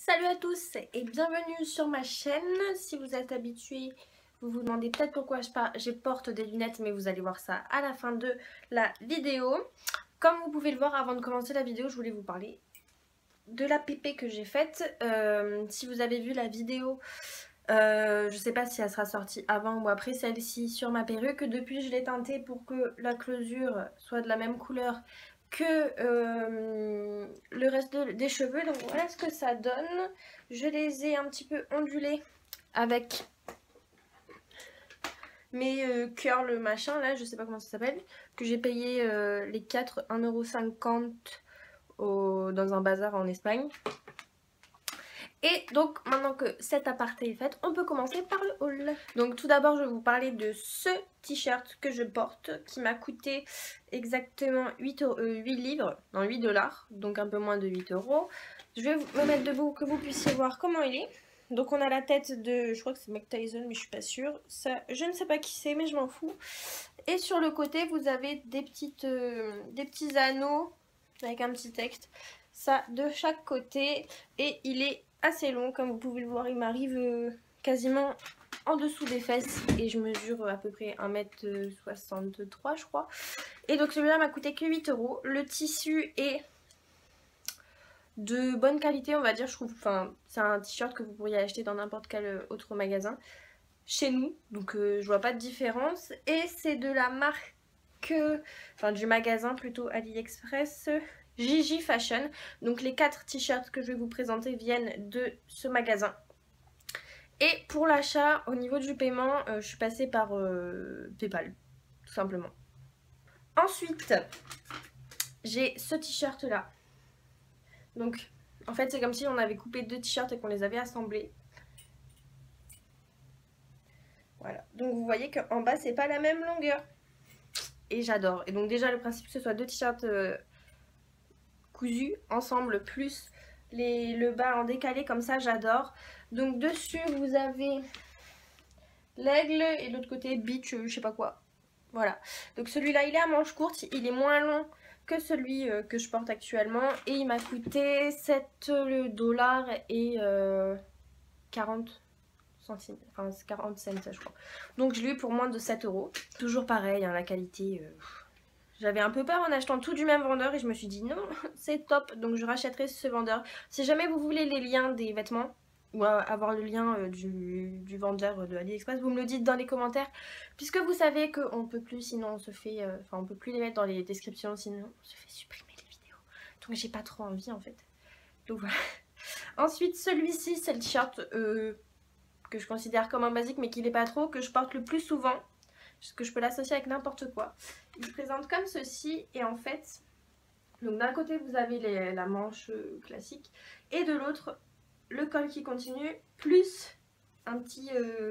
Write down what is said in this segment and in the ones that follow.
Salut à tous et bienvenue sur ma chaîne. Si vous êtes habitués, vous vous demandez peut-être pourquoi je porte des lunettes, mais vous allez voir ça à la fin de la vidéo. Comme vous pouvez le voir, avant de commencer la vidéo, je voulais vous parler de la pépé que j'ai faite. Si vous avez vu la vidéo, je sais pas si elle sera sortie avant ou après celle-ci sur ma perruque. Depuis, je l'ai teintée pour que la closure soit de la même couleur que le reste des cheveux. Donc voilà ce que ça donne. Je les ai un petit peu ondulés avec mes curls machin là, je sais pas comment ça s'appelle, que j'ai payé les 4 1,50 € dans un bazar en Espagne. Et donc maintenant que cet aparté est fait, on peut commencer par le haul. Donc tout d'abord je vais vous parler de ce t-shirt que je porte qui m'a coûté exactement 8 livres, non 8 $, donc un peu moins de 8 €. Je vais me mettre debout que vous puissiez voir comment il est. Donc on a la tête de, je crois que c'est Mike Tyson mais je suis pas sûre. Ça, je ne sais pas qui c'est mais je m'en fous. Et sur le côté vous avez des petits anneaux avec un petit texte. Ça de chaque côté et il est assez long, comme vous pouvez le voir, il m'arrive quasiment en dessous des fesses et je mesure à peu près 1,63 m je crois. Et donc celui-là m'a coûté que 8 €. Le tissu est de bonne qualité, on va dire, je trouve. Enfin, c'est un t-shirt que vous pourriez acheter dans n'importe quel autre magasin chez nous, donc je vois pas de différence. Et c'est de la marque, enfin du magasin plutôt, AliExpress, Gigi Fashion. Donc les 4 t-shirts que je vais vous présenter viennent de ce magasin. Et pour l'achat, au niveau du paiement, je suis passée par PayPal, tout simplement. Ensuite, j'ai ce t-shirt là. Donc en fait c'est comme si on avait coupé 2 t-shirts et qu'on les avait assemblés. Voilà, donc vous voyez qu'en bas c'est pas la même longueur. Et j'adore. Et donc déjà le principe que ce soit 2 t-shirts cousus ensemble plus le bas en décalé comme ça, j'adore. Donc dessus vous avez l'aigle et de l'autre côté beach, je sais pas quoi. Voilà, donc celui-là il est à manches courtes, il est moins long que celui que je porte actuellement et il m'a coûté 7 $ et 40 centimes, enfin 40 cents je crois. Donc je l'ai eu pour moins de 7 €. Toujours pareil, hein, la qualité... J'avais un peu peur en achetant tout du même vendeur et je me suis dit non, c'est top, donc je rachèterai ce vendeur. Si jamais vous voulez les liens des vêtements ou avoir le lien du vendeur de AliExpress, vous me le dites dans les commentaires, puisque vous savez qu'on peut plus, sinon on se fait, enfin on peut plus les mettre dans les descriptions, sinon on se fait supprimer les vidéos. Donc j'ai pas trop envie en fait. Donc voilà. Ensuite celui-ci c'est le t-shirt que je considère comme un basique mais qui n'est pas trop, que je porte le plus souvent. Parce que je peux l'associer avec n'importe quoi. Il se présente comme ceci et en fait, donc d'un côté vous avez la manche classique et de l'autre le col qui continue plus un petit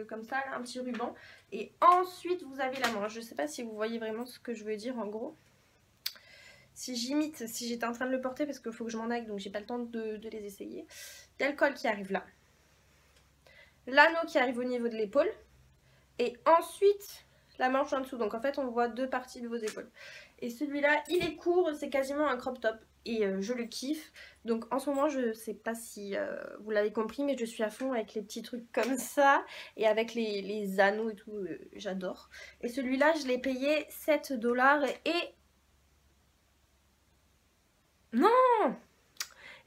comme ça, un petit ruban et ensuite vous avez la manche. Je sais pas si vous voyez vraiment ce que je veux dire en gros. Si j'imite, si j'étais en train de le porter parce qu'il faut que je m'en aille donc j'ai pas le temps de les essayer. Il y a le col qui arrive là, l'anneau qui arrive au niveau de l'épaule et ensuite la manche en dessous, donc en fait on voit 2 parties de vos épaules. Et celui-là il est court, c'est quasiment un crop top et je le kiffe. Donc en ce moment je sais pas si vous l'avez compris mais je suis à fond avec les petits trucs comme ça et avec les anneaux et tout, j'adore. Et celui-là je l'ai payé 7 $ et... Non,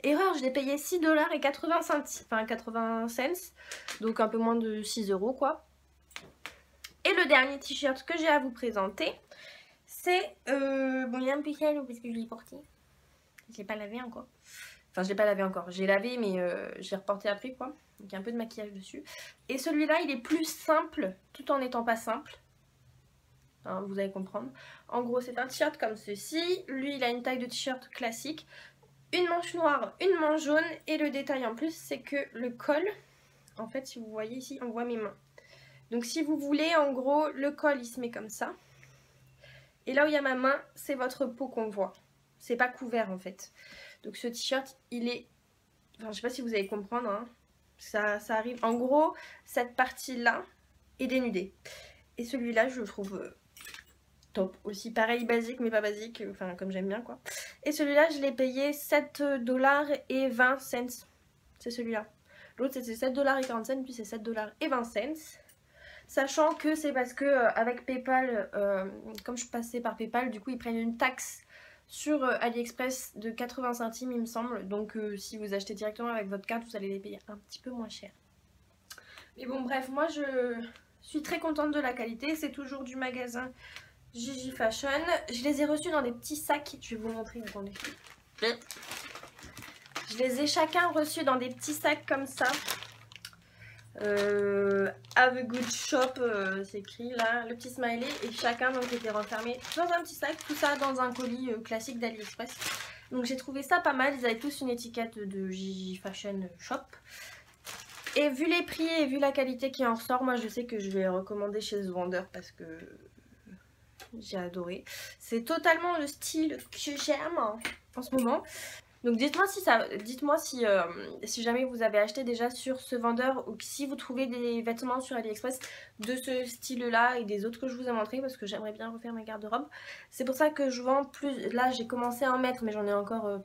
erreur, je l'ai payé 6 $ et 80 centimes, enfin 80 cents, donc un peu moins de 6 € quoi. Et le dernier t-shirt que j'ai à vous présenter, c'est... bon, il est un peu sale parce que je l'ai porté. Je l'ai pas lavé encore. Enfin, je l'ai pas lavé encore. J'ai lavé, mais je l'ai reporté après, quoi. Donc, il y a un peu de maquillage dessus. Et celui-là, il est plus simple, tout en n'étant pas simple. Hein, vous allez comprendre. En gros, c'est un t-shirt comme ceci. Lui, il a une taille de t-shirt classique. Une manche noire, une manche jaune. Et le détail en plus, c'est que le col... En fait, si vous voyez ici, on voit mes mains. Donc si vous voulez, en gros, le col il se met comme ça. Et là où il y a ma main, c'est votre peau qu'on voit. C'est pas couvert en fait. Donc ce t-shirt, il est... Enfin, je sais pas si vous allez comprendre. Hein. Ça arrive... En gros, cette partie-là est dénudée. Et celui-là, je le trouve top. Aussi pareil, basique, mais pas basique. Enfin, comme j'aime bien quoi. Et celui-là, je l'ai payé 7 $ et 20 cents. c'est celui-là. L'autre c'était 7,40 $, puis c'est 7,20 $. Sachant que c'est parce que avec PayPal, comme je passais par PayPal, du coup ils prennent une taxe sur AliExpress de 80 centimes il me semble. Donc si vous achetez directement avec votre carte, vous allez les payer un petit peu moins cher. Mais bon bref, moi je suis très contente de la qualité. C'est toujours du magasin Gigi Fashion. Je les ai reçus dans des petits sacs. Je vais vous montrer, attendez. Je les ai chacun reçus dans des petits sacs comme ça. Have a good shop, c'est écrit là, le petit smiley, et chacun donc était renfermé dans un petit sac, tout ça dans un colis classique d'AliExpress. Donc j'ai trouvé ça pas mal, ils avaient tous une étiquette de Gigi Fashion Shop. Et vu les prix et vu la qualité qui en ressort, moi je sais que je vais les recommander chez ce vendeur parce que j'ai adoré. C'est totalement le style que j'aime en ce moment. Donc dites-moi si jamais vous avez acheté déjà sur ce vendeur ou si vous trouvez des vêtements sur AliExpress de ce style là et des autres que je vous ai montré parce que j'aimerais bien refaire ma garde-robe. C'est pour ça que je vends plus, là j'ai commencé à en mettre mais j'en ai encore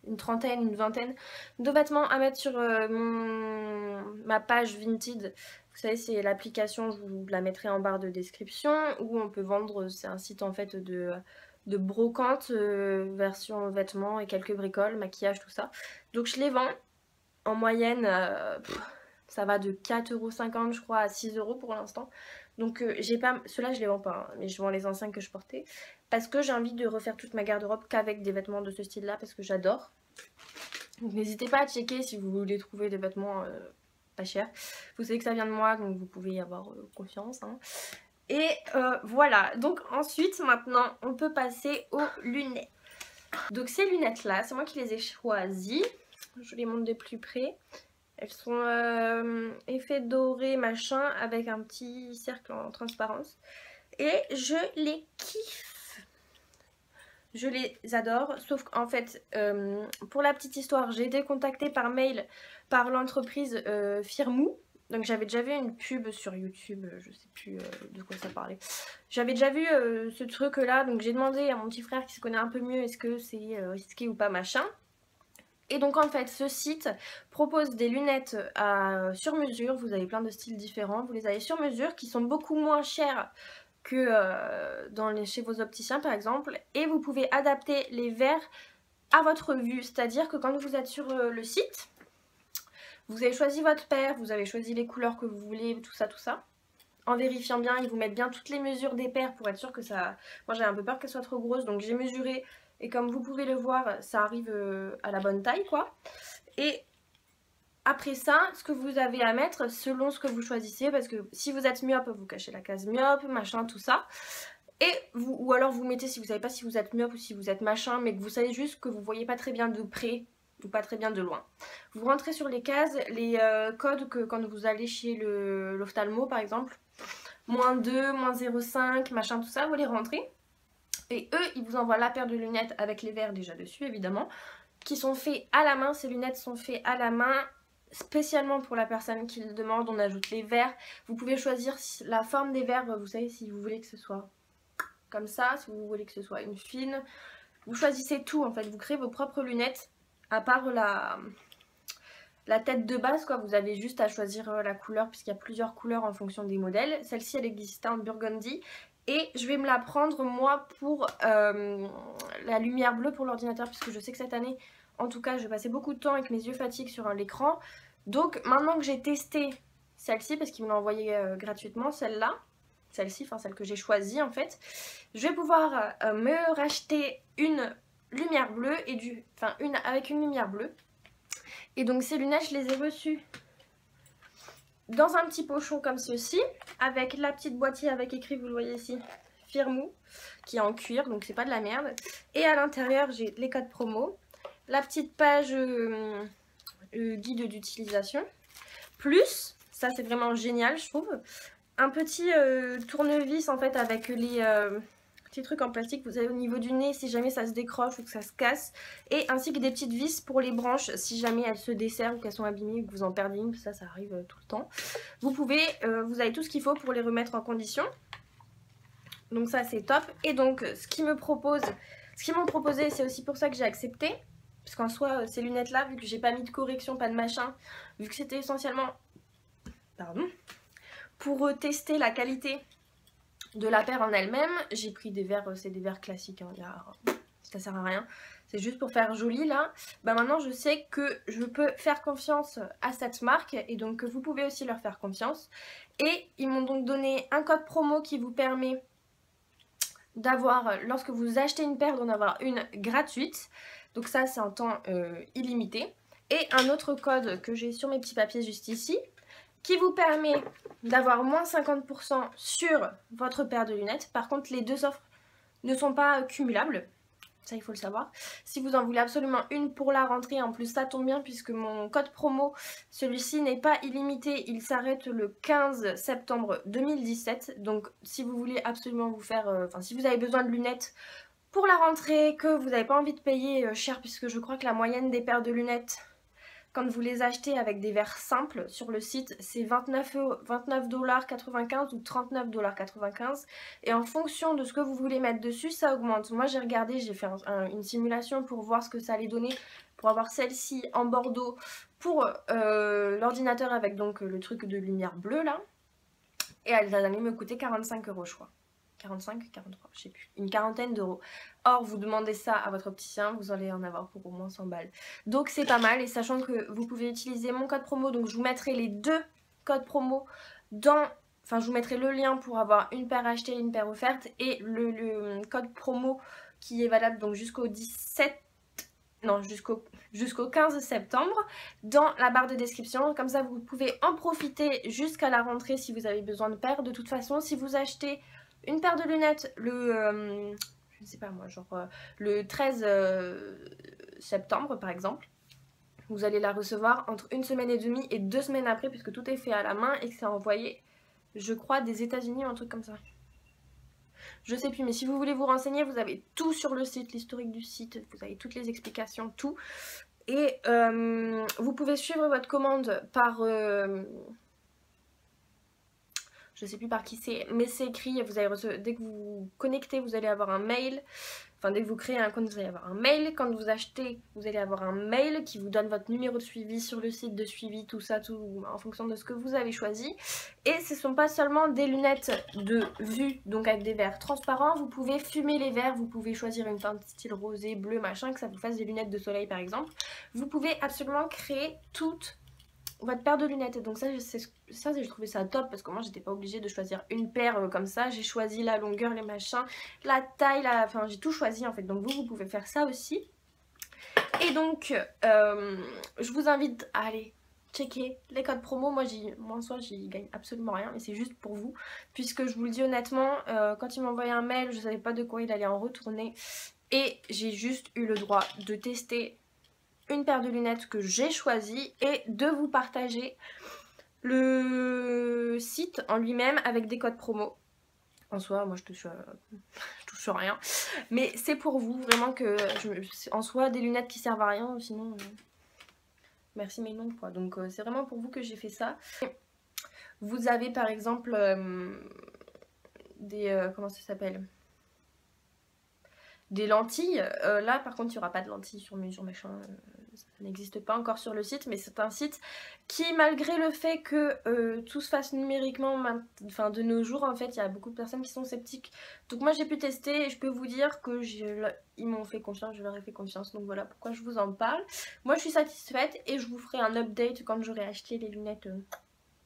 une trentaine, une vingtaine de vêtements à mettre sur ma page Vinted. Vous savez c'est l'application, je vous la mettrai en barre de description où on peut vendre, c'est un site en fait de brocante, version vêtements et quelques bricoles, maquillage, tout ça. Donc je les vends en moyenne, ça va de 4,50 € je crois à 6 € pour l'instant. Donc j'ai pas, ceux-là je les vends pas, hein, mais je vends les anciens que je portais. Parce que j'ai envie de refaire toute ma garde-robe qu'avec des vêtements de ce style-là, parce que j'adore. Donc n'hésitez pas à checker si vous voulez trouver des vêtements pas chers. Vous savez que ça vient de moi, donc vous pouvez y avoir confiance, hein. Et voilà, donc ensuite maintenant on peut passer aux lunettes. Donc ces lunettes là, c'est moi qui les ai choisies. Je les montre de plus près. Elles sont effet doré machin avec un petit cercle en transparence. Et je les kiffe. Je les adore, sauf qu'en fait, pour la petite histoire, j'ai été contactée par mail par l'entreprise Firmou. Donc j'avais déjà vu une pub sur YouTube, je sais plus de quoi ça parlait. J'avais déjà vu ce truc là, donc j'ai demandé à mon petit frère qui se connaît un peu mieux est-ce que c'est risqué ou pas machin. Et donc en fait ce site propose des lunettes sur mesure, vous avez plein de styles différents, vous les avez sur mesure qui sont beaucoup moins chères que chez vos opticiens par exemple. Et vous pouvez adapter les verres à votre vue, c'est-à-dire que quand vous êtes sur le site, vous avez choisi votre paire, vous avez choisi les couleurs que vous voulez, tout ça, tout ça. En vérifiant bien, ils vous mettent bien toutes les mesures des paires pour être sûr que ça... Moi j'ai un peu peur qu'elles soient trop grosses, donc j'ai mesuré. Et comme vous pouvez le voir, ça arrive à la bonne taille, quoi. Et après ça, ce que vous avez à mettre, selon ce que vous choisissez, parce que si vous êtes myope, vous cachez la case myope, machin, tout ça. Et vous, ou alors vous mettez, si vous savez pas si vous êtes myope ou si vous êtes machin, mais que vous savez juste que vous voyez pas très bien de près, ou pas très bien de loin. Vous rentrez sur les cases, les codes que quand vous allez chez l'ophtalmo par exemple, -2, -0,5, machin tout ça, vous les rentrez. Et eux, ils vous envoient la paire de lunettes avec les verres déjà dessus évidemment, qui sont faits à la main. Ces lunettes sont faites à la main, spécialement pour la personne qui le demande. On ajoute les verres. Vous pouvez choisir la forme des verres, vous savez si vous voulez que ce soit comme ça, si vous voulez que ce soit une fine. Vous choisissez tout en fait, vous créez vos propres lunettes. À part la tête de base, quoi, vous avez juste à choisir la couleur puisqu'il y a plusieurs couleurs en fonction des modèles. Celle-ci, elle existait en burgundy. Et je vais me la prendre moi pour la lumière bleue pour l'ordinateur puisque je sais que cette année, en tout cas, je passais beaucoup de temps avec mes yeux fatigués sur l'écran. Donc maintenant que j'ai testé celle-ci, parce qu'ils me l'ont envoyée gratuitement, celle-là, celle-ci, enfin celle que j'ai choisie en fait, je vais pouvoir me racheter une lumière bleue et avec une lumière bleue. Et donc ces lunettes je les ai reçues dans un petit pochon comme ceci, avec la petite boîtier avec écrit, vous le voyez ici, Firmou, qui est en cuir, donc c'est pas de la merde. Et à l'intérieur j'ai les codes promo, la petite page guide d'utilisation, plus, ça c'est vraiment génial je trouve, un petit tournevis en fait avec les... petits trucs en plastique, vous avez au niveau du nez si jamais ça se décroche ou que ça se casse, et ainsi que des petites vis pour les branches si jamais elles se desserrent ou qu'elles sont abîmées ou que vous en perdez une, ça arrive tout le temps. Vous avez tout ce qu'il faut pour les remettre en condition, donc ça c'est top. Et donc ce qu'ils m'ont proposé, c'est aussi pour ça que j'ai accepté, Parce qu'en soi, ces lunettes là, vu que j'ai pas mis de correction, pas de machin, vu que c'était essentiellement, pardon, pour tester la qualité de la paire en elle-même, j'ai pris des verres, c'est des verres classiques, hein, ça sert à rien. C'est juste pour faire joli là. Bah maintenant je sais que je peux faire confiance à cette marque et donc vous pouvez aussi leur faire confiance. Et ils m'ont donc donné un code promo qui vous permet d'avoir, lorsque vous achetez une paire, d'en avoir une gratuite. Donc ça c'est en temps illimité. Et un autre code que j'ai sur mes petits papiers juste ici, qui vous permet d'avoir moins 50% sur votre paire de lunettes. Par contre les deux offres ne sont pas cumulables. Ça il faut le savoir. Si vous en voulez absolument une pour la rentrée, en plus ça tombe bien puisque mon code promo, celui-ci n'est pas illimité, il s'arrête le 15 septembre 2017. Donc si vous voulez absolument vous faire, si vous avez besoin de lunettes pour la rentrée, que vous n'avez pas envie de payer cher, puisque je crois que la moyenne des paires de lunettes, quand vous les achetez avec des verres simples sur le site, c'est 29,95 ou 39,95 $. Et en fonction de ce que vous voulez mettre dessus, ça augmente. Moi j'ai regardé, j'ai fait une simulation pour voir ce que ça allait donner pour avoir celle-ci en bordeaux pour l'ordinateur avec donc le truc de lumière bleue là. Et elle allait me coûter 45 € je crois. 45, 43, je sais plus, une quarantaine d'euros. Or, vous demandez ça à votre opticien, vous allez en avoir pour au moins 100 balles. Donc c'est pas mal, et sachant que vous pouvez utiliser mon code promo, donc je vous mettrai les deux codes promo dans... Enfin, je vous mettrai le lien pour avoir une paire achetée et une paire offerte, et le code promo qui est valable donc jusqu'au 17... Non, jusqu'au 15 septembre dans la barre de description. Comme ça, vous pouvez en profiter jusqu'à la rentrée si vous avez besoin de paires. De toute façon, si vous achetez une paire de lunettes je ne sais pas moi, genre le 13 septembre par exemple, vous allez la recevoir entre 1 semaine et demie et 2 semaines après, puisque tout est fait à la main et que c'est envoyé, je crois, des États-Unis ou un truc comme ça. Je sais plus, mais si vous voulez vous renseigner, vous avez tout sur le site, l'historique du site, vous avez toutes les explications, tout. Et vous pouvez suivre votre commande par... je sais plus par qui c'est, mais c'est écrit, vous allez dès que vous vous connectez, vous allez avoir un mail. Enfin, dès que vous créez un compte, vous allez avoir un mail. Quand vous achetez, vous allez avoir un mail qui vous donne votre numéro de suivi sur le site de suivi, tout ça, tout en fonction de ce que vous avez choisi. Et ce ne sont pas seulement des lunettes de vue, donc avec des verres transparents. Vous pouvez fumer les verres, vous pouvez choisir une teinte style rosé, bleu, machin, que ça vous fasse des lunettes de soleil par exemple. Vous pouvez absolument créer toute votre paire de lunettes. Donc ça j'ai trouvé ça top, parce que moi j'étais pas obligée de choisir une paire comme ça. J'ai choisi la longueur, les machins, la taille, enfin j'ai tout choisi en fait. Donc vous pouvez faire ça aussi. Et donc je vous invite à aller checker les codes promo. Moi en soi j'y gagne absolument rien, mais c'est juste pour vous, puisque je vous le dis honnêtement, quand il m'a envoyé un mail, je savais pas de quoi il allait en retourner, et j'ai juste eu le droit de tester une paire de lunettes que j'ai choisie et de vous partager le site en lui-même avec des codes promo. En soi, moi je touche rien, mais c'est pour vous vraiment que en soi des lunettes qui servent à rien, sinon merci mais non quoi. Donc c'est vraiment pour vous que j'ai fait ça. Vous avez par exemple des comment ça s'appelle, des lentilles. Là par contre il n'y aura pas de lentilles sur mesure machin, ça n'existe pas encore sur le site, mais c'est un site qui, malgré le fait que tout se fasse numériquement, enfin de nos jours en fait, il y a beaucoup de personnes qui sont sceptiques. Donc moi j'ai pu tester et je peux vous dire que ils m'ont fait confiance, je leur ai fait confiance, donc voilà pourquoi je vous en parle. Moi je suis satisfaite et je vous ferai un update quand j'aurai acheté les lunettes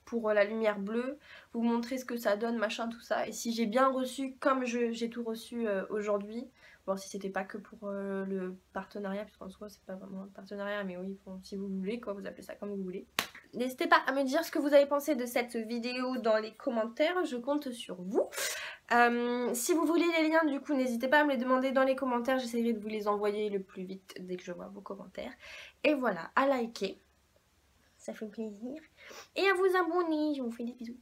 pour la lumière bleue, vous montrer ce que ça donne, machin, tout ça. Et si j'ai bien reçu, comme j'ai tout reçu aujourd'hui, bon si c'était pas que pour le partenariat, puisqu'en soi c'est pas vraiment un partenariat, mais oui, bon, si vous voulez, quoi, vous appelez ça comme vous voulez. N'hésitez pas à me dire ce que vous avez pensé de cette vidéo dans les commentaires, je compte sur vous. Si vous voulez les liens, du coup, n'hésitez pas à me les demander dans les commentaires, j'essaierai de vous les envoyer le plus vite dès que je vois vos commentaires. Et voilà, à liker, ça fait plaisir. Et à vous abonner, je vous fais des bisous.